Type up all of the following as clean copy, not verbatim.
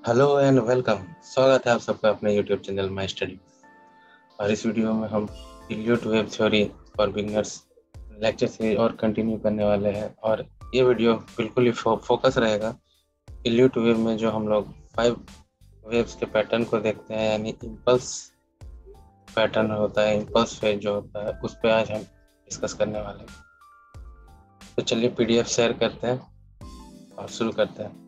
Hello and welcome. स्वागत है आप सबका अपने यूट्यूब चैनल माई स्टडी। और इस वीडियो में हम elute wave theory for beginners lecture series और कंटिन्यू करने वाले हैं। और ये वीडियो बिल्कुल ही फोकस रहेगा इल्यूट वेव में, जो हम लोग 5 वेव्स के पैटर्न को देखते हैं, यानी इम्पल्स पैटर्न होता है, इम्पल्स फेज जो होता है, उस पर आज हम डिस्कस करने वाले हैं। तो चलिए PDF शेयर करते हैं और शुरू करते हैं।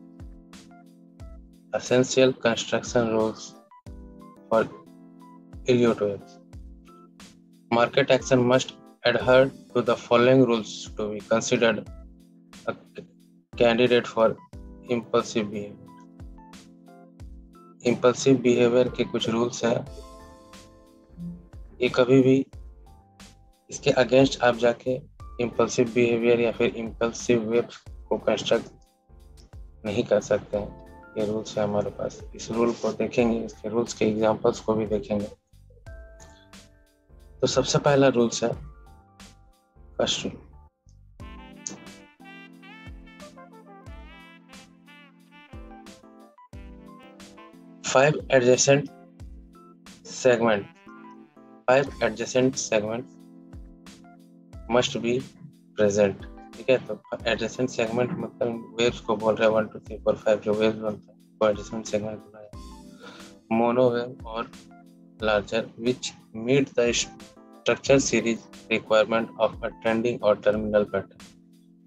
Essential construction rules for Elliott waves. Market action must adhere to the following rules to be considered a candidate for impulsive behavior. Impulsive behavior के कुछ रूल्स हैं। ये कभी भी इसके अगेंस्ट आप जाके इम्पल्सिव बिहेवियर या फिर इम्पल्सिव वेव को कंस्ट्रक्ट नहीं कर सकते हैं। ये रूल्स है हमारे पास। इस रूल को देखेंगे, इसके रूल्स के एग्जांपल्स को भी देखेंगे। तो सबसे पहला रूल्स है first rule. Five adjacent segment must be present. ठीक है, तो एडजेसेंट सेगमेंट मतलब वेव्स को बोल रहे हैं। 1 2 3 4 5 जो वेव्स बनता है वो एडजेसेंट सेगमेंट बोला है। मोनो वेव और larger which meet the structure series requirement of a trending और टर्मिनल पैटर्न।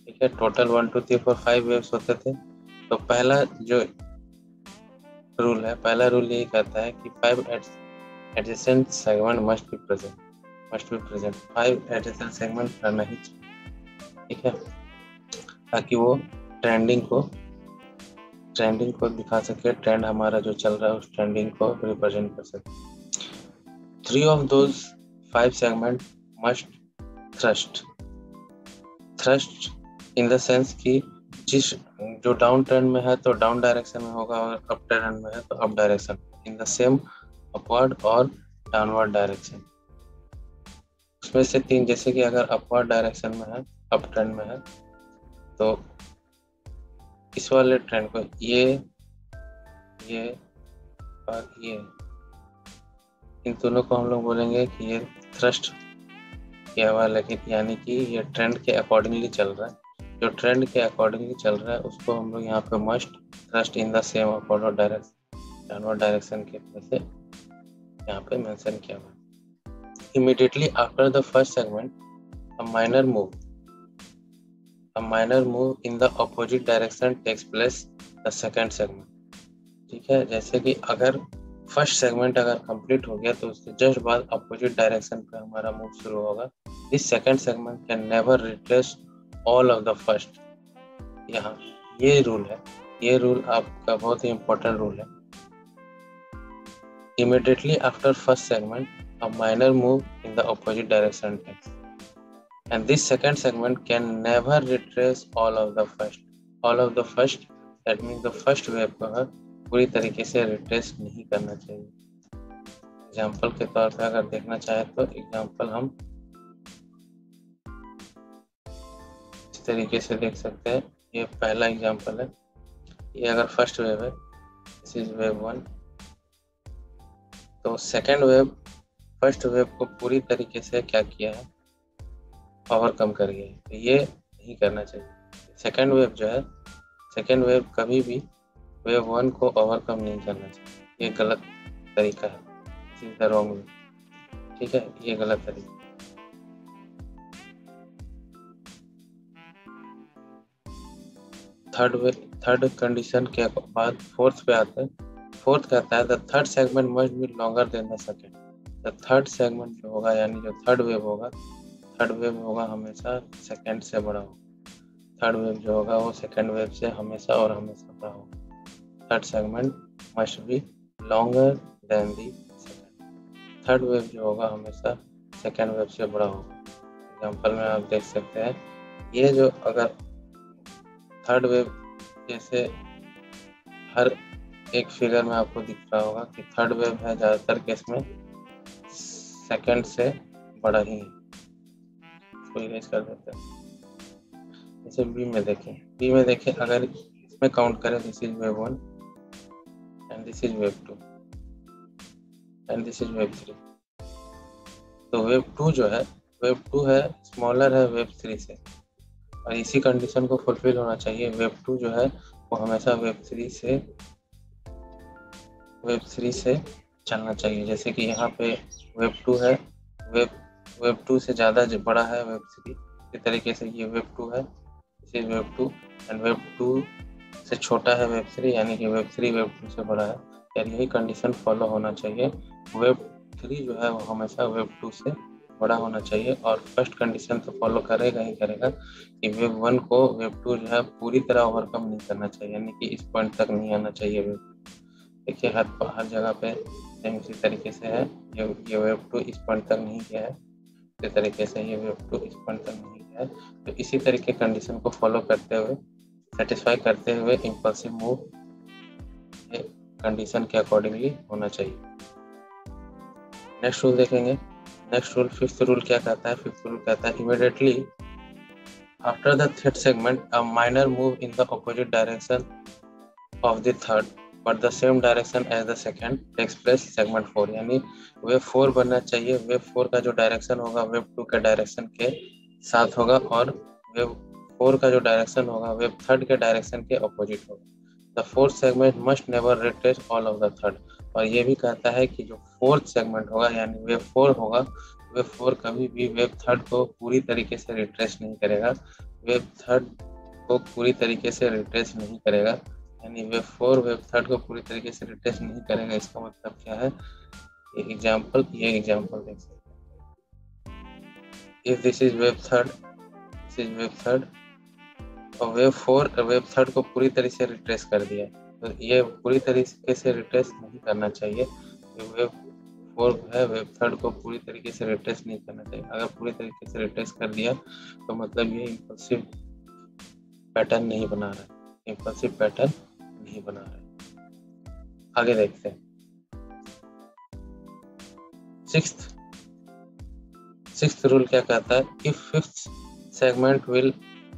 ठीक है, टोटल 1 2 3 4 5 वेव्स होते थे। तो पहला जो रूल है, पहला रूल यही कहता है कि 5 adjacent segment must be present. 5 adjacent segment रहना ही चाहिए। ठीक है, ताकि वो ट्रेंडिंग को दिखा सके, ट्रेंड हमारा जो चल रहा है उस ट्रेंडिंग को रिप्रेजेंट कर सके। 3 of those 5 segment must thrust in the sense कि जिस जो डाउन ट्रेंड में है तो डाउन डायरेक्शन में होगा, और अप ट्रेंड में है तो up direction, in the same upward और डाउनवर्ड डायरेक्शन। उसमें से 3, जैसे कि अगर अपवर्ड डायरेक्शन में है, अप ट्रेंड में है, तो इस वाले ट्रेंड को ये और ये, इन दोनों को हम लोग बोलेंगे कि ये थ्रस्ट किया हुआ, लेकिन यानी कि ये ट्रेंड के अकॉर्डिंगली चल रहा है। जो ट्रेंड के अकॉर्डिंगली चल रहा है उसको हम लोग यहाँ पे must thrust in the same upward direction, downward direction के वजह से यहाँ पे मेंशन किया हुआ है। Immediately after the first segment, a minor move in the opposite direction takes place the second segment। ठीक है, जैसे कि अगर फर्स्ट सेगमेंट अगर कंप्लीट हो गया तो उसके जस्ट बाद अपोजिट डायरेक्शन पे हमारा मूव शुरू होगा। This second segment can never retrace all of the first. यहाँ ये रूल है, ये रूल आपका बहुत ही इंपॉर्टेंट रूल है। Immediately after first segment, a minor move in the opposite direction takes, and this second segment can never retrace all of the first। All of the first, that means the first wave को है पूरी तरीके से retrace नहीं करना चाहिए। Example के तौर पे अगर देखना चाहे तो एग्जाम्पल हम इस तरीके से देख सकते हैं। ये पहला एग्जाम्पल है। ये अगर फर्स्ट वेव है, दिस इज वेव 1, तो सेकेंड वेव फर्स्ट वेव को पूरी तरीके से क्या किया है, ओवरकम कर गया है। तो ये नहीं करना चाहिए। सेकेंड वेव जो है, सेकेंड वेव कभी भी वेव 1 को ओवरकम नहीं करना चाहिए। ये गलत तरीका है, this is the wrong way. ठीक है, ये गलत तरीका। थर्ड कंडीशन के बाद फोर्थ पे आते हैं। फोर्थ कहता है the third segment must B longer than the second. The third segment जो होगा, यानी जो थर्ड वेव होगा हमेशा सेकेंड से बड़ा होगा। थर्ड वेव जो होगा वो सेकेंड वेव से हमेशा और हमेशा बड़ा होगा। Third segment must B longer then the second. Third wave जो होगा हमेशा सेकेंड वेव से बड़ा होगा। एग्जाम्पल में आप देख सकते हैं, ये जो अगर थर्ड वेव, जैसे हर एक फिगर में आपको दिख रहा होगा कि थर्ड वेव है ज़्यादातर केस में सेकंड से बड़ा ही है। इसको इरेज कर देते हैं। जैसे बी में देखें, अगर इसमें काउंट करें, this is wave 1 and this is wave 2 and this is wave 3। तो वेव 2 जो है, वेव 2 है स्मॉलर है वेव 3 से, और इसी कंडीशन को फुलफिल होना चाहिए। वेव 2 जो है वो हमेशा वेव 3 से चलना चाहिए। जैसे कि यहाँ पे वेव 2 है, वेव 2 से ज़्यादा बड़ा है वेव 3, इसी तरीके से ये वेव 2 है, इसी वेव 2, एंड वेव 2 से छोटा है वेव 3, यानी कि वेव 3 वेव 2 से बड़ा है। यार यही कंडीशन फॉलो होना चाहिए। वेव 3 जो है वो हमेशा वेव 2 से बड़ा होना चाहिए, और फर्स्ट कंडीशन तो फॉलो करेगा ही करेगा कि वेव 1 को वेव 2 जो है पूरी तरह ओवरकम नहीं करना चाहिए, यानी कि इस पॉइंट तक नहीं आना चाहिए वेव। देखिए हर जगह पे सेम इसी तरीके से है। ये वेव 2 इस पॉइंट तक नहीं गया है, इसी तरीके से ये वेव 2 इस पॉइंट तक नहीं गया है। तो इसी तरीके कंडीशन को फॉलो करते हुए, सेटिस्फाई करते हुए इम्पल्सिव मूव कंडीशन के अकॉर्डिंगली होना चाहिए। नेक्स्ट रूल देखेंगे। नेक्स्ट रूल, फिफ्थ रूल क्या कहता है? फिफ्थ रूल कहता है immediately after the third segment a minor move in the opposite direction of the third but the same direction as the second takes place segment 4। यानी wave 4 बनना चाहिए। Wave 4 का जो डायरेक्शन होगा वेव 2 के direction के साथ होगा, और वेव 4 का जो डायरेक्शन होगा वेव 3 के डायरेक्शन के अपोजिट होगा। The fourth segment must never retrace all of the third. और ये भी कहता है कि जो फोर्थ सेगमेंट होगा यानी वेव 4 होगा, वेव 4 कभी भी वेव 3 को पूरी तरीके से रिट्रेस नहीं करेगा, वेव 3 को पूरी तरीके से रिट्रेस नहीं करेगा, यानी वेव 4 वेव 3 को पूरी तरीके से रिट्रेस नहीं करेगा। इसका मतलब क्या है? ये एग्जांपल देख सकते हैं। If this is wave 3, this is wave 3, और वेव 4 वेव 3 को पूरी तरीके से रिट्रेस कर दिया, तो ये पूरी तरीके से रिट्रेस नहीं करना चाहिए। वेव 4 है वेव 3 को पूरी तरीके से रिट्रेस नहीं करना चाहिए। अगर पूरी तरीके से रिट्रेस कर दिया तो मतलब ये इम्पल्सिव पैटर्न नहीं बना रहा है, इम्पल्सिव पैटर्न नहीं बना रहा है। आगे देखते हैं। सिक्स्थ रूल क्या कहता है? If fifth segment will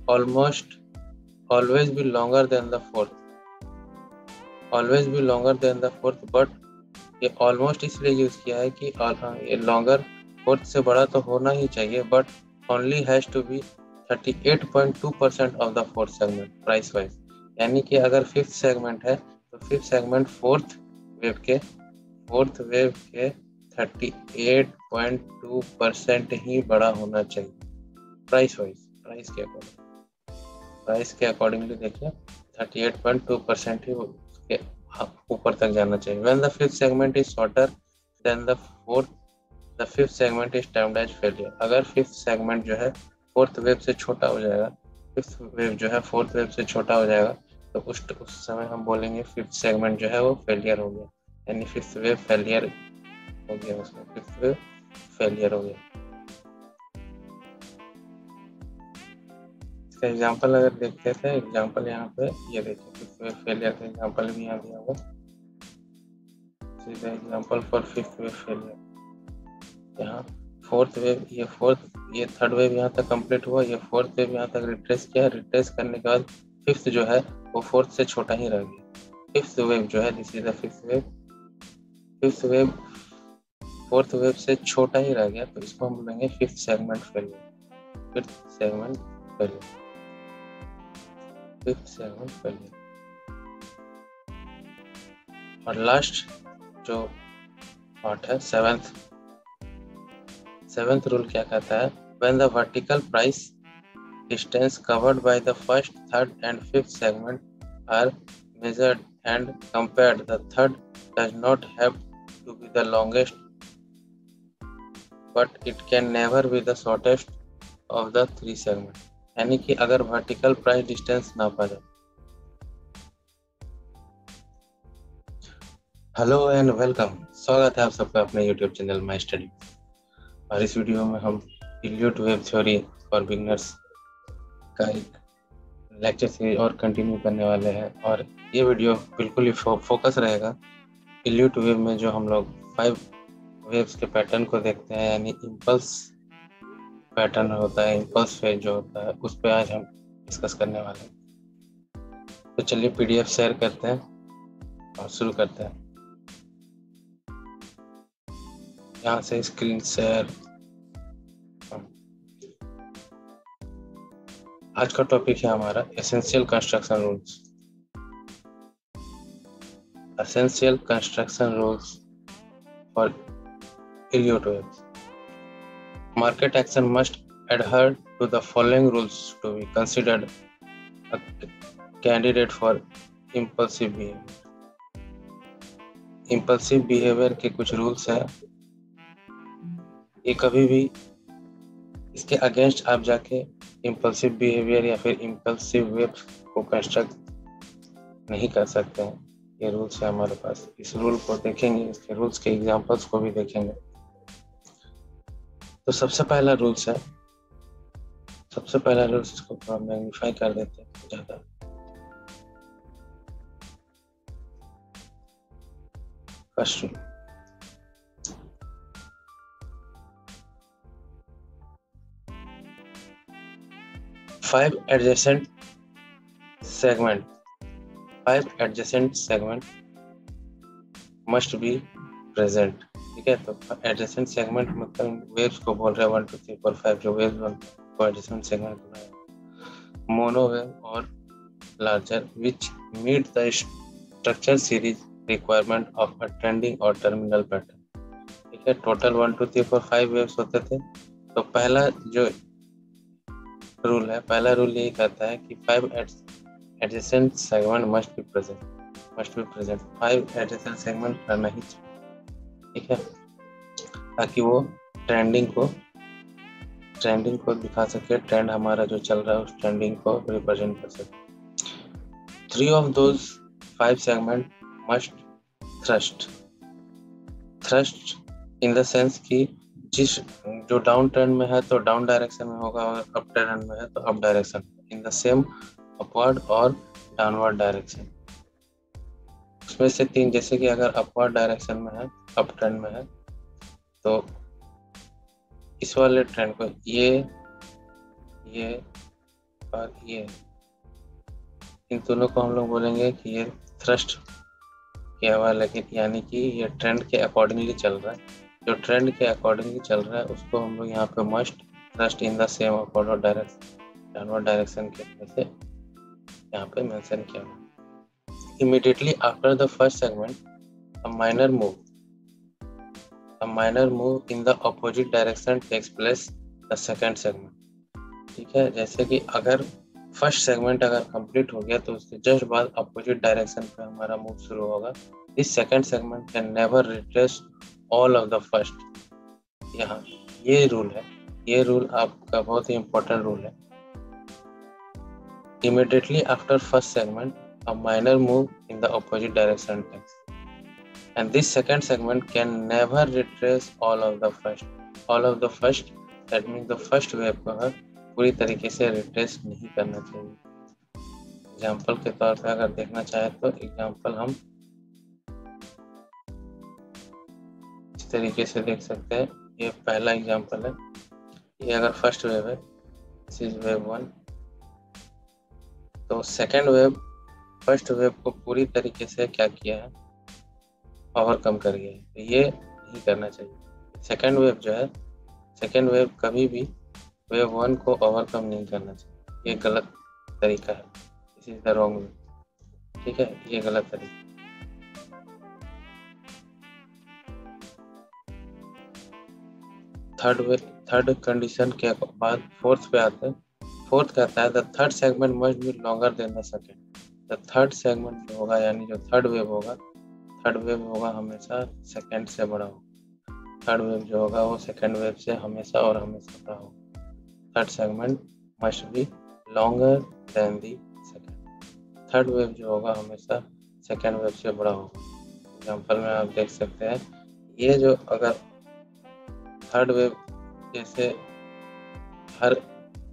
almost always be longer than the fourth, always be longer than the fourth, but ये almost इसलिए यूज किया है कि ये longer fourth से बड़ा तो होना ही चाहिए, but only has to be 38.2% of the fourth segment price wise। यानी कि अगर फिफ्थ सेगमेंट है तो फिफ्थ सेगमेंट फोर्थ वेव के 38.2% ही बड़ा होना चाहिए प्राइस वाइज। प्राइस के अकॉर्डिंगली देखिए 38.2% ही उसके ऊपर तक जाना चाहिए। When the fifth segment is shorter than the fourth, the fifth segment is termed as failure। अगर फिफ्थ सेगमेंट जो है फोर्थ वेव से छोटा हो जाएगा, फिफ्थ वेव जो है फोर्थ वेव से छोटा हो जाएगा, तो उस समय हम बोलेंगे फिफ्थ सेगमेंट जो है वो फेलियर हो गया, यानी फिफ्थ वेव फेलियर हो गया, उसमें फिफ्थ वेव फेलियर हो गया। एग्जाम्पल अगर देखते थे, एग्जाम्पल यहाँ पे ये देखिए फिफ्थ वेव फेलियर का एग्जाम्पल भी यहाँ दिया हुआ, सीधा example for fifth wave failure. यहाँ फोर्थ वेव, ये थर्ड वेव यहाँ तक कंप्लीट हुआ, ये फोर्थ वेव यहाँ तक रिट्रेस किया, रिट्रेस करने के बाद फिफ्थ जो है वो फोर्थ से छोटा ही रह गया। फिफ्थ वेव जो है this is the fifth wave fourth wave से छोटा ही रह गया, तो इसको हम बोलेंगे फिफ्थ सेगमेंट फेलियर। और लास्ट जो पार्ट है सेवेंथ रूल क्या कहता है? When the vertical price distance covered by the first, third and fifth segment are measured and compared, the third does not have to be the longest, but it can never be the shortest of the three segments। यानी कि अगर vertical price distance नापा जाए। Hello and welcome, स्वागत है आप सबका अपने यूट्यूब चैनल माई स्टडी। और इस वीडियो में हम elute wave theory for beginners का एक लेक्चर सीरीज और कंटिन्यू करने वाले हैं, और ये वीडियो बिल्कुल ही फोकस रहेगा इल्यूट वेव में, जो हम लोग 5 वेव्स के पैटर्न को देखते हैं, यानी इम्पल्स पैटर्न होता है, इम्पल्स फेज जो होता है, उस पर आज हम डिस्कस करने वाले हैं। तो चलिए PDF शेयर करते हैं। और शुरू करते हैं। यहाँ से स्क्रीन शेयर। आज का टॉपिक है हमारा essential construction rules. Essential construction rules for Elliott waves. Market action must adhere to the following rules to be considered a candidate for impulsive behavior. Impulsive behavior के कुछ रूल्स है। ये कभी भी इसके अगेंस्ट आप जाके इम्पल्सिव बिहेवियर या फिर इम्पल्सिव वेव्स को कंस्ट्रक्ट नहीं कर सकते हैं। ये रूल्स है हमारे पास। इस रूल को देखेंगे, इसके रूल्स के एग्जांपल्स को भी देखेंगे। तो सबसे पहला रूल्स है, इसको थोड़ा मैग्नीफाई कर देते हैं ज्यादा। First rule, five adjacent segment must be present। ठीक है, तो एडजेसेंट सेगमेंट मतलब वेव्स को बोल रहे हैं 1 2 3 4 5 जो वेव्स बनते हैं वो एडजेसेंट सेगमेंट बनाए। मोनो वेव और larger which meet the structure series requirement of a trending और टर्मिनल पैटर्न। ठीक है, टोटल 1 2 3 4 5 वेव्स होते थे। तो पहला जो रूल है, पहला रूल यही कहता है कि 5 adjacent segment must be present. 5 adjacent segment रहना ही चाहिए। ठीक है, ताकि वो ट्रेंडिंग को दिखा सके, ट्रेंड हमारा जो चल रहा है उस ट्रेंडिंग को रिप्रेजेंट कर सके। 3 of those 5 segment must thrust in the sense कि जिस जो डाउन ट्रेंड में है तो डाउन डायरेक्शन में होगा और अप ट्रेंड में है तो up direction, in the same upward और डाउनवर्ड डायरेक्शन। उसमें से 3, जैसे कि अगर अपवर्ड डायरेक्शन में है, अप ट्रेंड में है, तो इस वाले ट्रेंड को ये और ये, इन दोनों को हम लोग बोलेंगे कि ये थ्रस्ट किया हुआ, लेकिन यानी कि ये ट्रेंड के अकॉर्डिंगली चल रहा है। जो ट्रेंड के अकॉर्डिंगली चल रहा है उसको हम लोग यहाँ पे must thrust in the same upward direction, downward direction के वजह से यहाँ पे मेंशन किया हुआ। Immediately after the first segment, a minor move in the opposite direction takes place the second segment। ठीक है, जैसे कि अगर फर्स्ट सेगमेंट अगर कंप्लीट हो गया तो उसके जस्ट बाद अपोजिट डायरेक्शन पे हमारा मूव शुरू होगा। This second segment can never retrace all of the first. यहाँ ये रूल है, ये रूल आपका बहुत ही इंपॉर्टेंट रूल है। Immediately after first segment, a minor move in the opposite direction takes, and this second segment can never retrace all of the first। All of the first, that means the first wave को है पूरी तरीके से retrace नहीं करना चाहिए। Example के तौर पे अगर देखना चाहे तो एग्जाम्पल हम इस तरीके से देख सकते हैं। ये पहला एग्जाम्पल है, ये अगर फर्स्ट वेव है, दिस इज वेव 1, तो सेकेंड वेव फर्स्ट वेव को पूरी तरीके से क्या किया है, ओवरकम कर गया है। तो ये नहीं करना चाहिए। सेकेंड वेव जो है, सेकेंड वेव कभी भी वेव 1 को ओवरकम नहीं करना चाहिए। ये गलत तरीका है, this is the wrong way. ठीक है, ये गलत तरीका। थर्ड कंडीशन के बाद फोर्थ पे आते हैं। फोर्थ कहता है the third segment must B longer than the second. The third segment जो होगा, यानी जो थर्ड वेव होगा हमेशा सेकेंड से बड़ा होगा। थर्ड वेव जो होगा वो सेकेंड वेव से हमेशा और हमेशा बड़ा होगा। Third segment must B longer then the second. Third wave जो होगा हमेशा सेकेंड वेव से बड़ा होगा। एग्जाम्पल में आप देख सकते हैं, ये जो अगर थर्ड वेव, जैसे हर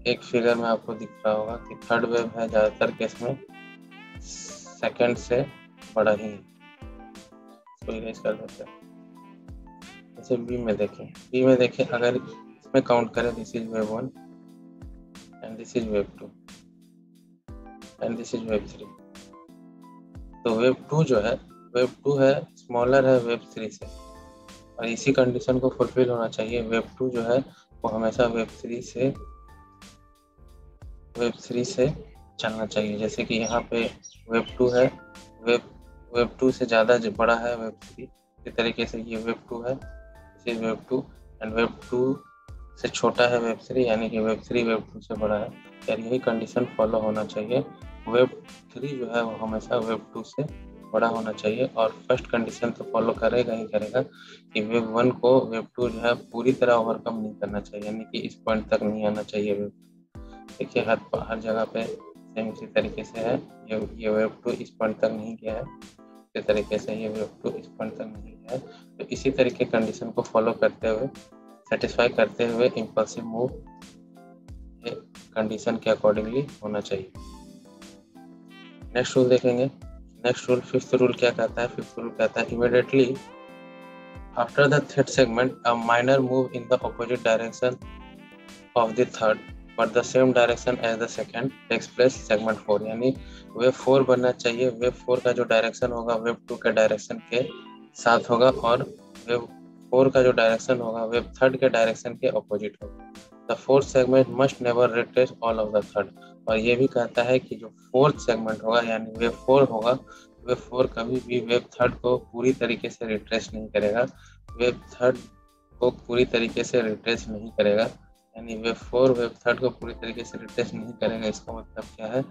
एक फिगर में आपको दिख रहा होगा कि थर्ड वेव है ज़्यादातर केस में सेकेंड से बड़ा ही है। इसको इरेज कर देते हैं। जैसे बी में देखें, अगर इसमें काउंट करें, this is wave 1 and this is wave 2 and this is wave 3। तो वेव 2 जो है वेब 2 है स्मॉलर है वेब 3 से, और इसी कंडीशन को फुलफिल होना चाहिए। वेब 2 जो है वो हमेशा वेब 3 से चलना चाहिए। जैसे कि यहाँ पे वेब 2 है, वेब 2 से ज़्यादा जो बड़ा है वेब 3, इसी तरीके से ये वेब 2 है, इसी वेब 2 एंड वेब 2 से छोटा है वेब 3, यानी कि वेब 3 वेब 2 से बड़ा है। यार यही कंडीशन फॉलो होना चाहिए। वेब 3 जो है वो हमेशा वेब 2 से बड़ा होना चाहिए, और फर्स्ट कंडीशन तो फॉलो करेगा ही करेगा कि वेब 1 को वेब 2 जो है पूरी तरह ओवरकम नहीं करना चाहिए, यानी कि इस पॉइंट तक नहीं आना चाहिए वेब। देखिए हर जगह पे सेम इसी तरीके से है। ये वेब 2 इस पॉइंट तक नहीं गया है, इसी तरीके से ये वेब 2 इस पॉइंट तक नहीं गया है। तो इसी तरीके कंडीशन को फॉलो करते हुए, सेटिस्फाई करते हुए इम्पल्सिव मूव ये कंडीशन के अकॉर्डिंगली होना चाहिए। नेक्स्ट रूल देखेंगे। नेक्स्ट रूल, फिफ्थ रूल क्या कहता है? फिफ्थ रूल कहता है immediately after the third segment a minor move in the opposite direction of the third but the same direction as the second takes place segment 4, यानी wave 4 बनना चाहिए। Wave 4 का जो डायरेक्शन होगा वेव 2 के direction के साथ होगा, और वेव 4 का जो डायरेक्शन होगा वेव 3 के डायरेक्शन के अपोजिट होगा। The fourth segment must never retrace all of the third, और ये भी कहता है कि जो फोर्थ सेगमेंट होगा यानी वेव 4 होगा, वेव 4 कभी भी वेव 3 को पूरी तरीके से रिट्रेस नहीं करेगा, वेव 3 को पूरी तरीके से रिट्रेस नहीं करेगा, यानी वेव 4 वेव 3 को पूरी तरीके से रिट्रेस नहीं करेगा। इसका मतलब क्या है?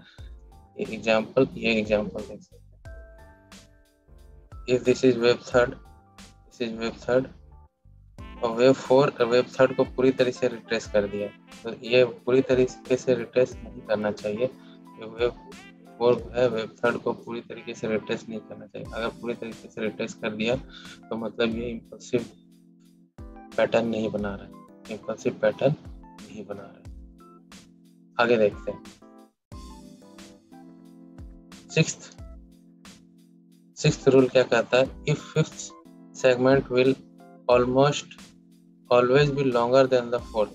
ये एग्जांपल देख सकते हैं। इफ दिस इज वेव 3 और वेव 4 और वेव 3 को पूरी तरीके से रिट्रेस कर दिया, तो ये पूरी तरीके से रिट्रेस नहीं करना चाहिए। वेव 4 है वेव 3 को पूरी तरीके से रिट्रेस नहीं करना चाहिए। अगर पूरी तरीके से रिट्रेस कर दिया तो मतलब ये इम्पल्सिव पैटर्न नहीं बना रहा है, इम्पल्सिव पैटर्न नहीं बना रहा है। आगे देखते हैं। सिक्स्थ रूल क्या कहता है? If fifth segment will almost always be longer than the fourth,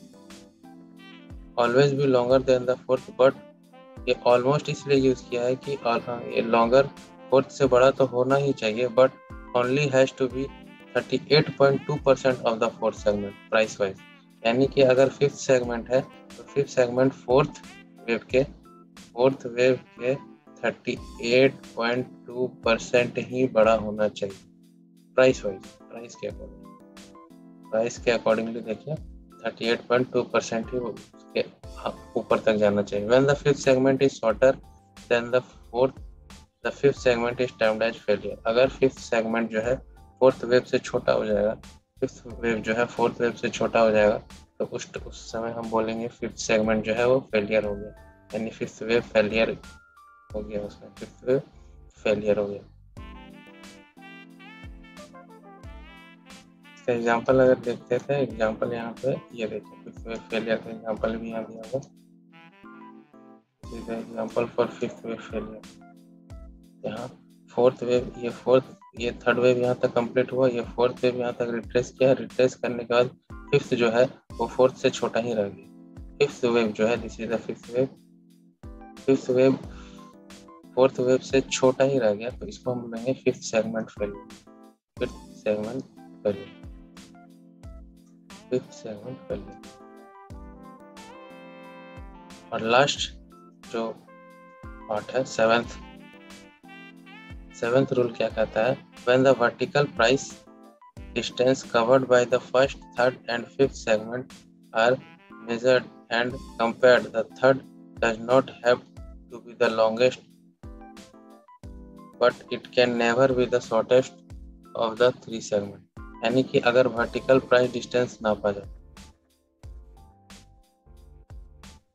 always be longer than the fourth, but ये ऑलमोस्ट इसलिए यूज किया है कि ये लॉन्गर फोर्थ से बड़ा तो होना ही चाहिए, but only has to be 38.2% of the fourth segment price wise, यानी कि अगर फिफ्थ सेगमेंट है तो फिफ्थ सेगमेंट फोर्थ वेव के 38.2% ही बड़ा होना चाहिए प्राइस वाइज। प्राइस के अकॉर्डिंगली देखिए 38.2% ही उसके ऊपर तक जाना चाहिए। When the fifth segment is shorter than the fourth, the fifth segment is termed as failure। अगर फिफ्थ सेगमेंट जो है फोर्थ वेव से छोटा हो जाएगा, फिफ्थ वेव जो है फोर्थ वेव से छोटा हो जाएगा, तो उस समय हम बोलेंगे फिफ्थ सेगमेंट जो है वो फेलियर हो गया, यानी फिफ्थ वेव फेलियर हो गया, उसमें फिफ्थ वेव फेलियर हो गया। इसका एग्जांपल अगर देखते थे, एग्जांपल यहाँ पे ये देखिए, फिफ्थ वेव फेलियर का एग्जांपल भी यहाँ दिया हुआ, example for fifth wave failure. यहाँ फोर्थ वेव, ये थर्ड वेव यहाँ तक कंप्लीट हुआ, ये फोर्थ वेव यहाँ तक रिट्रेस किया, रिट्रेस करने के बाद फिफ्थ जो है वो फोर्थ से छोटा ही रह गया। फिफ्थ वेव जो है, this is the fifth wave fourth wave से छोटा ही रह गया, तो इसको हम बोलेंगे फिफ्थ सेगमेंट फेलियर। और लास्ट जो पार्ट है सेवेंथ रूल क्या कहता है? When the vertical price distance covered by the first, third and fifth segment are measured and compared, the third does not have to be the longest, but it can never be the shortest of the three segment। यानी कि अगर vertical price distance नापा जाए,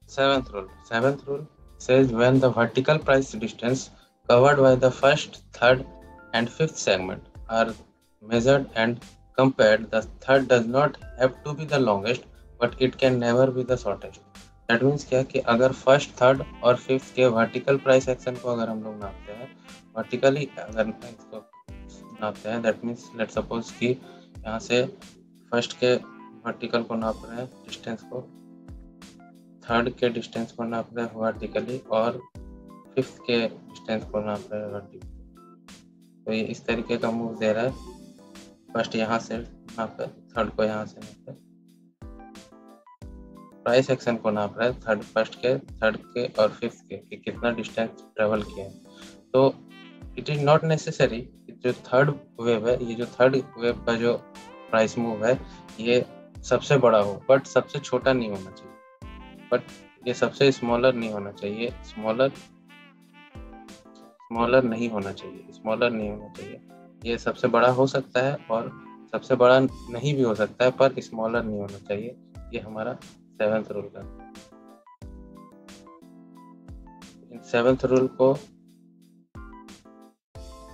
seventh rule says when the vertical price distance covered by the first, third and fifth segment are measured and compared, the third does not have to be the longest, but it can never be the shortest। That means क्या कि अगर first, third और fifth के vertical price action को अगर हम लोग नापते हैं, वर्टिकली अगर इसको नापते हैं, दैट मीन्स लेट सपोज कि यहाँ से फर्स्ट के वर्टिकल को नाप रहे हैं डिस्टेंस को, थर्ड के डिस्टेंस को नाप रहे हैं वर्टिकली, और फिफ्थ के डिस्टेंस को नाप रहे हैं वर्टिकली। तो ये इस तरीके का मूव दे रहा है। फर्स्ट यहाँ से यहाँ पे, थर्ड को यहाँ से यहाँ पे, प्राइस एक्शन को नाप रहा है फर्स्ट के और फिफ्थ के कि कितना डिस्टेंस ट्रेवल किया है। तो इट इज नॉट नेसेसरी जो थर्ड वेव है, ये जो थर्ड वेव का जो प्राइस मूव है ये सबसे बड़ा हो, बट सबसे छोटा नहीं होना चाहिए, बट ये सबसे स्मॉलर नहीं होना चाहिए, स्मॉलर नहीं होना चाहिए। ये सबसे बड़ा हो सकता है और सबसे बड़ा नहीं भी हो सकता है, पर स्मॉलर नहीं होना चाहिए। ये हमारा 7th रूल का। इन 7th रूल को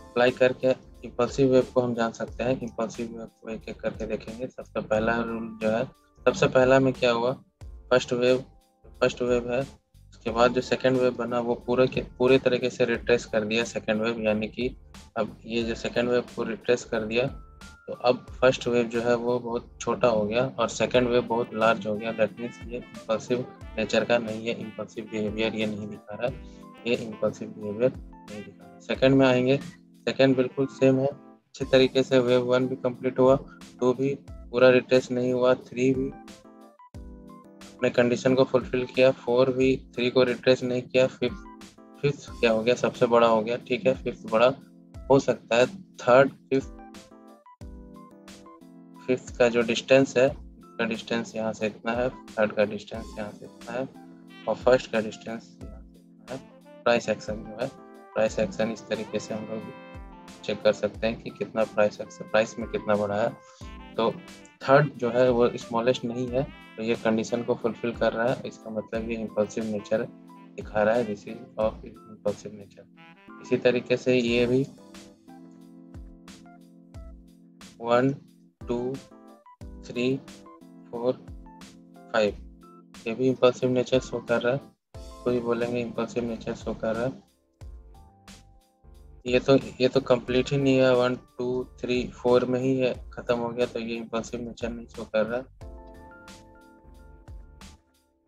अप्लाई करके इम्पल्सिव वेव को हम जान सकते हैं। इम्पल्सिव वेव को एक एक करके देखेंगे। सबसे पहला रूल जो है, सबसे पहला में क्या हुआ, फर्स्ट वेव है, उसके बाद जो सेकंड वेव बना वो पूरे तरीके से रिट्रेस कर दिया सेकंड वेव, यानी कि अब ये जो सेकंड वेव को रिट्रेस कर दिया, तो अब फर्स्ट वेव जो है वो बहुत छोटा हो गया और सेकंड वेव बहुत लार्ज हो गया। दैट मीन्स ये इम्पल्सिव नेचर का नहीं है, इम्पल्सिव बिहेवियर ये नहीं दिखा रहा है, ये इम्पल्सिव बिहेवियर नहीं दिखा रहा है। सेकंड में आएंगे, सेकंड बिल्कुल सेम है, अच्छे तरीके से वेव 1 भी कंप्लीट हुआ, 2 भी पूरा रिट्रेस नहीं हुआ, 3 भी अपने कंडीशन को फुलफिल किया, 4 भी 3 को रिट्रेस नहीं किया, फिफ्थ क्या हो गया, सबसे बड़ा हो गया, ठीक है, फिफ्थ बड़ा हो सकता है। थर्ड फिफ्थ का जो डिस्टेंस है, का डिस्टेंस यहाँ से इतना है, थर्ड का डिस्टेंस यहाँ से इतना है और फर्स्ट का डिस्टेंस यहाँ से इतना है। प्राइस एक्शन जो है, प्राइस एक्शन इस तरीके से हम लोग चेक कर सकते हैं कि कितना प्राइस में कितना बड़ा है। तो थर्ड जो है वो स्मॉलेस्ट नहीं है, तो ये कंडीशन को फुलफिल कर रहा है, इसका मतलब ये इम्पल्सिव नेचर दिखा रहा है, this is of impulsive nature. इसी तरीके से ये भी 1 2 3 4 5 ये भी इम्पल्सिव नेचर शो कर रहा है, कोई बोलेंगे इम्पल्सिव नेचर शो कर रहा है। ये तो कंप्लीट ही नहीं है, 1 2 3 4 में ही है, खत्म हो गया, तो ये इम्पल्सिव नेचर नहीं शो कर रहा है।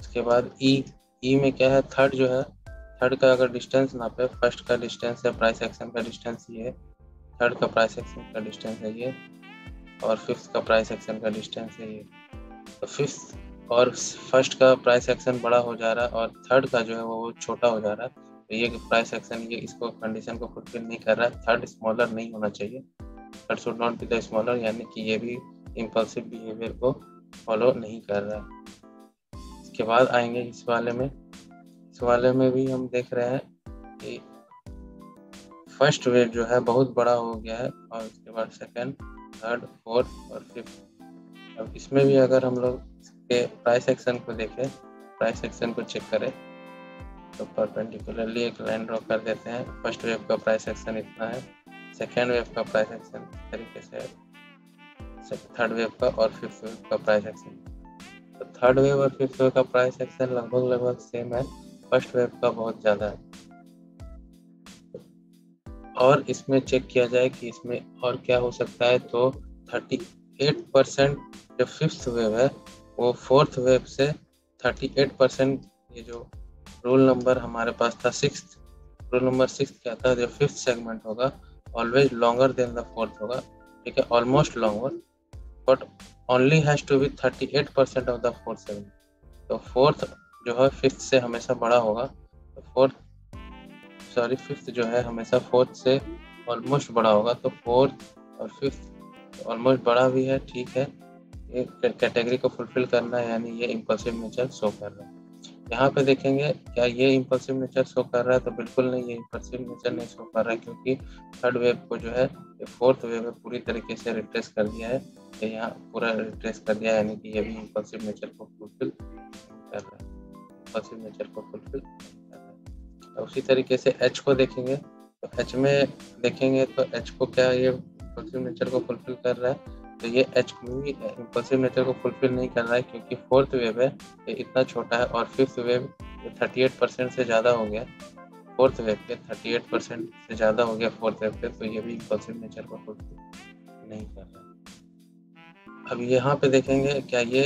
उसके बाद ई में क्या है, थर्ड जो है, थर्ड का अगर डिस्टेंस नापे, फर्स्ट का डिस्टेंस है, प्राइस एक्शन का डिस्टेंस ये है, थर्ड का प्राइस एक्शन का डिस्टेंस है ये, और फिफ्थ का प्राइस एक्शन का डिस्टेंस है ये। तो फिफ्थ और फर्स्ट का प्राइस एक्शन बड़ा हो जा रहा है और थर्ड का जो है वो छोटा हो जा रहा है, तो ये प्राइस एक्शन ये इसको कंडीशन को फुलफिल नहीं कर रहा है। थर्ड स्मॉलर नहीं होना चाहिए, third should not be the smaller, यानी कि ये भी इम्पल्सिव बिहेवियर को फॉलो नहीं कर रहा है। इसके बाद आएंगे इस वाले में भी हम देख रहे हैं कि फर्स्ट वेव जो है बहुत बड़ा हो गया है और उसके बाद सेकंड, थर्ड, फोर्थ और फिफ्थ। अब इसमें भी अगर हम लोग इसके प्राइस एक्शन को देखें, प्राइस एक्शन को चेक करें, तो परपेंडिकुलरली एक लाइन ड्रॉ कर देते हैं। फर्स्ट वेव का प्राइस एक्शन इतना है, सेकेंड वेव का प्राइस एक्शन इस तरीके से है, थर्ड वेव का और फिफ्थ वेव का प्राइस एक्शन। तो थर्ड वेव और फिफ्थ वेव का प्राइस एक्शन लगभग सेम है, फर्स्ट वेव का बहुत ज़्यादा है। और इसमें चेक किया जाए कि इसमें और क्या हो सकता है, तो 38% जो फिफ्थ वेव है वो फोर्थ वेव से 38%, ये जो रूल नंबर हमारे पास था रूल नंबर 6 क्या था, जो फिफ्थ सेगमेंट होगा always longer than the fourth होगा, ठीक है, almost longer, but only has to be 38% of the fourth segment. तो फोर्थ जो है फिफ्थ से हमेशा बड़ा होगा, तो फिफ्थ जो है हमेशा फोर्थ से ऑलमोस्ट बड़ा होगा, तो फोर्थ और फिफ्थ ऑलमोस्ट बड़ा भी है, ठीक है, ये कैटेगरी को फुलफिल करना है, यानी ये इम्पल्सिव नेचर शो कर रहा है। यहाँ पे देखेंगे क्या ये इम्पल्सिव नेचर शो कर रहा है, तो बिल्कुल नहीं, ये इम्पल्सिव नेचर नहीं शो कर रहा है, क्योंकि थर्ड वेव को जो है ये फोर्थ वेव में पूरी तरीके से रिट्रेस कर दिया है, ये यहाँ पूरा रिट्रेस कर दिया है, यानी कि ये भी इम्पल्सिव नेचर को फुलफिल कर रहा है, इम्पल्सिव नेचर को फुलफिल कर रहा है। तो उसी तरीके से एच को देखेंगे, तो एच में देखेंगे तो एच को क्या ये इम्पल्सिव नेचर को फुलफिल कर रहा है, तो ये एच भी इम्पल्सिव नेचर को फुलफिल नहीं कर रहा है, क्योंकि फोर्थ वेव है ये इतना छोटा है और फिफ्थ वेव 38% से ज़्यादा हो गया, फोर्थ वेव पे 38% से ज़्यादा हो गया फोर्थ वेव पे, तो ये भी इम्पल्सिव नेचर को फुलफिल नहीं कर रहा है। अब यहाँ पे देखेंगे क्या ये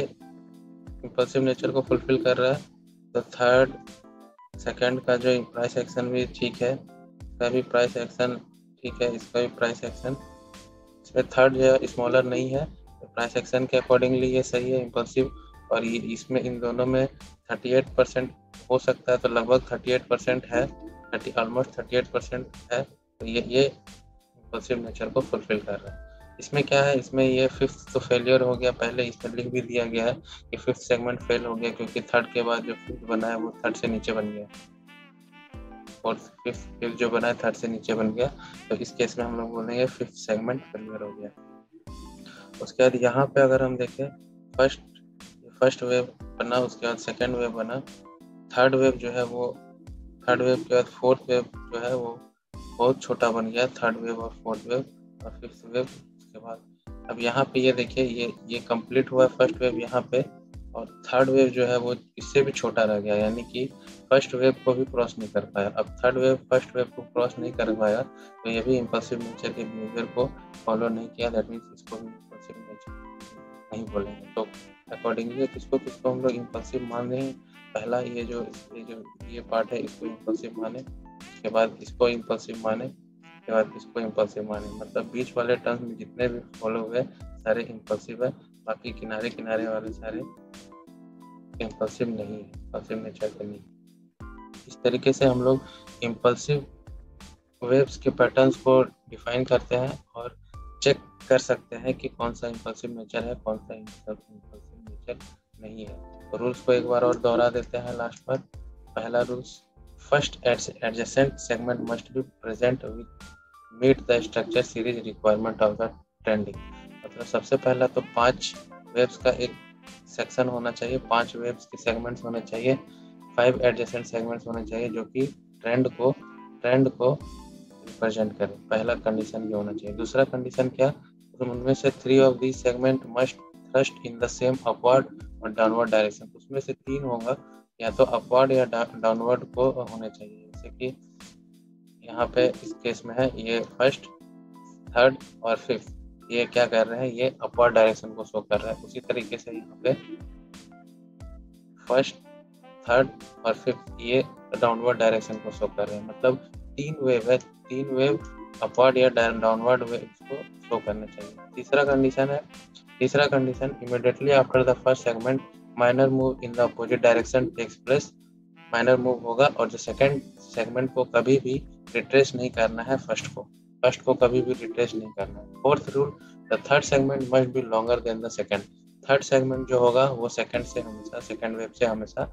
इम्पल्सिव नेचर को फुलफिल कर रहा है, तो थर्ड सेकंड का जो प्राइस एक्शन भी ठीक है, का भी प्राइस एक्शन ठीक है, इसका भी प्राइस एक्शन, इसमें थर्ड जो है स्मॉलर नहीं है, तो प्राइस एक्शन के अकॉर्डिंगली ये सही है इम्पल्सिव। और ये इसमें इन दोनों में 38% हो सकता है, तो लगभग 38% है, ऑलमोस्ट 38% है, तो ये इम्पल्सिव नेचर को फुलफिल कर रहा है। इसमें क्या है, इसमें ये फिफ्थ तो फेलियर हो गया, पहले इसमें लिख भी दिया गया है कि फिफ्थ सेगमेंट फेल हो गया, क्योंकि थर्ड के बाद जो फिफ्थ बना है वो थर्ड से नीचे बन गया, और फिफ्थ जो बना है थर्ड से नीचे बन गया, तो इस केस में हम लोग बोलेंगे फिफ्थ सेगमेंट फेलियर हो गया। उसके बाद यहाँ पे अगर हम देखें, फर्स्ट वेव बना, उसके बाद सेकेंड वेव बना, थर्ड वेव जो है वो, थर्ड वेव के बाद फोर्थ वेव जो है वो बहुत छोटा बन गया, थर्ड वेव और फोर्थ वेव और फिफ्थ वेव उसके बाद। अब यहाँ पे ये देखिए, ये कंप्लीट हुआ फर्स्ट वेव यहाँ पे, और थर्ड वेव जो है वो इससे भी छोटा रह गया, यानी कि फर्स्ट वेव को भी क्रॉस नहीं कर पाया। अब थर्ड वेव फर्स्ट वेव को क्रॉस नहीं कर पाया, तो ये भी इम्पल्सिव नेचर के बिहेवियर को फॉलो नहीं किया, दैट मीन्स इसको भी इम्पल्सिव नेचर नहीं बोलेंगे। तो अकॉर्डिंगली किसको हम लोग इम्पल्सिव मान रहे हैं, पहला ये पार्ट है, इसको इम्पल्सिव माने, उसके बाद इसको इम्पल्सिव माने, उसके बाद इसको इम्पल्सिव माने, मतलब बीच वाले टर्म्स में जितने भी फॉलो हुए सारे इम्पल्सिव है, बाकी किनारे किनारे वाले सारे इम्पल्सिव नहीं है, इम्पल्सिव नेचर के नहीं। इस तरीके से हम लोग इम्पल्सिव वेव्स के पैटर्न्स को डिफाइन करते हैं और चेक कर सकते हैं कि कौन सा इम्पल्सिव नेचर है, कौन सा इम्पल्सिव नेचर नहीं है। तो रूल्स को एक बार और दोहरा देते हैं लास्ट पर। पहला rules, first adjacent segment must be present with meet the structure series requirement of the trending. मतलब सबसे पहला तो 5 वेव्स का एक सेक्शन होना चाहिए, 5 वेव्स के सेगमेंट्स होने चाहिए, 5 एडजेसेंट सेगमेंट्स होने चाहिए जो कि ट्रेंड को रिप्रेजेंट करें। पहला कंडीशन ये होना चाहिए। दूसरा कंडीशन क्या, तो उनमें से 3 of the segment must thrust in the same upward और डाउनवर्ड डायरेक्शन। उसमें से 3 होगा, या तो अपवर्ड या डाउनवर्ड को होने चाहिए। जैसे कि यहाँ पे इस केस में है, ये फर्स्ट, थर्ड और फिफ्थ, ये क्या कर रहे हैं, ये अपवर्ड डायरेक्शन को शो कर रहा है। उसी तरीके से यहाँ पे फर्स्ट, थर्ड और फिफ्थ ये डाउनवर्ड डायरेक्शन को शो कर रहे हैं। मतलब 3 वेव है, 3 वेव अपवर्ड या डाउनवर्ड वेव को शो करना चाहिए। तीसरा condition, immediately after the first segment minor move in the opposite direction takes place. Minor move होगा, और जो सेकंड सेगमेंट को कभी भी रिट्रेस नहीं करना है, फर्स्ट को कभी भी रिट्रेस नहीं करना है। Fourth rule, the third segment must B longer than the second. Third segment जो होगा वो सेकंड वेव से हमेशा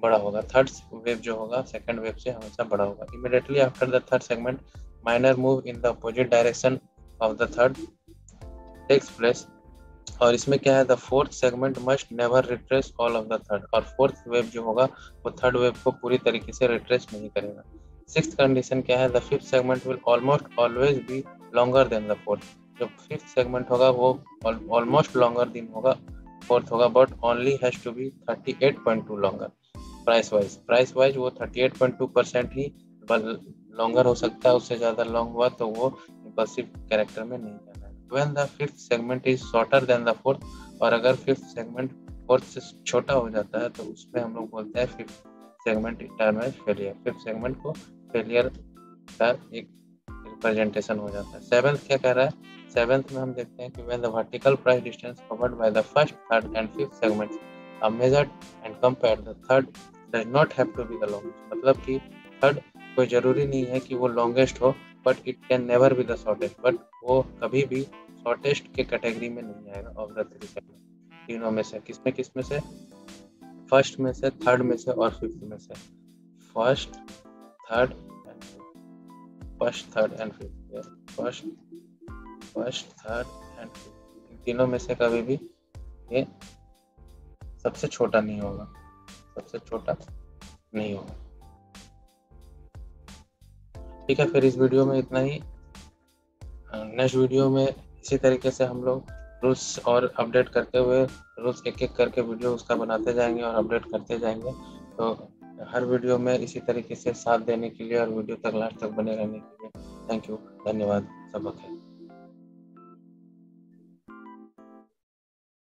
बड़ा होगा। थर्ड वेव जो होगा सेकंड वेव से हमेशा बड़ा होगा। Immediately after the third segment minor move in the opposite direction of the third takes place. और इसमें क्या है, the fourth segment must never retrace all of the third. और फोर्थ वेव जो होगा वो थर्ड वेव को पूरी तरीके से रिट्रेस नहीं करेगा। सिक्स्थ कंडीशन क्या है, the fifth segment will almost always be longer than the fourth. जो फिफ्थ सेगमेंट होगा वो ऑलमोस्ट लॉन्गर दिन होगा, फोर्थ होगा, but only has to be 38.2 longer. Price wise वो 38.2% ही लॉन्गर हो सकता है, उससे ज्यादा लॉन्ग हुआ तो वो इम्पल्सिव कैरेक्टर में नहीं जाना है। When the fifth segment is shorter than the fourth, और अगर फिफ्थ सेगमेंट फोर्थ से छोटा हो जाता है तो उसमें हम लोग बोलते हैं फिफ्थ सेगमेंट टर्म है फेलियर। फिफ्थ सेगमेंट को फेलियर का एक रिप्रेजेंटेशन हो जाता है। सेवेंथ क्या कह रहा है, सेवेंथ में हम देखते हैं कि when the vertical price distance covered by the first, third and fifth segments are measured and compared, the third does not have to be the longest। मतलब कि थर्ड कोई जरूरी नहीं है कि वो लॉन्गेस्ट हो, but it can never be the shortest, but वो कभी भी शॉर्टेस्ट के कैटेगरी में नहीं आएगा ऑफ द 3 सेगमेंट। तीनों में से किसमें से, फर्स्ट में से, थर्ड में से और फिफ्थ में से। First, third and fifth, first, third and fifth, इन तीनों में से कभी भी ये सबसे छोटा नहीं होगा, ठीक है। फिर इस वीडियो में इतना ही। नेक्स्ट वीडियो में इसी तरीके से हम लोग रूल्स और अपडेट करते हुए, रूल्स एक एक करके वीडियो उसका बनाते जाएंगे और अपडेट करते जाएंगे। तो हर वीडियो में इसी तरीके से साथ देने के लिए और वीडियो तक लास्ट तक बने रहने के लिए थैंक यू, धन्यवाद, सबक है।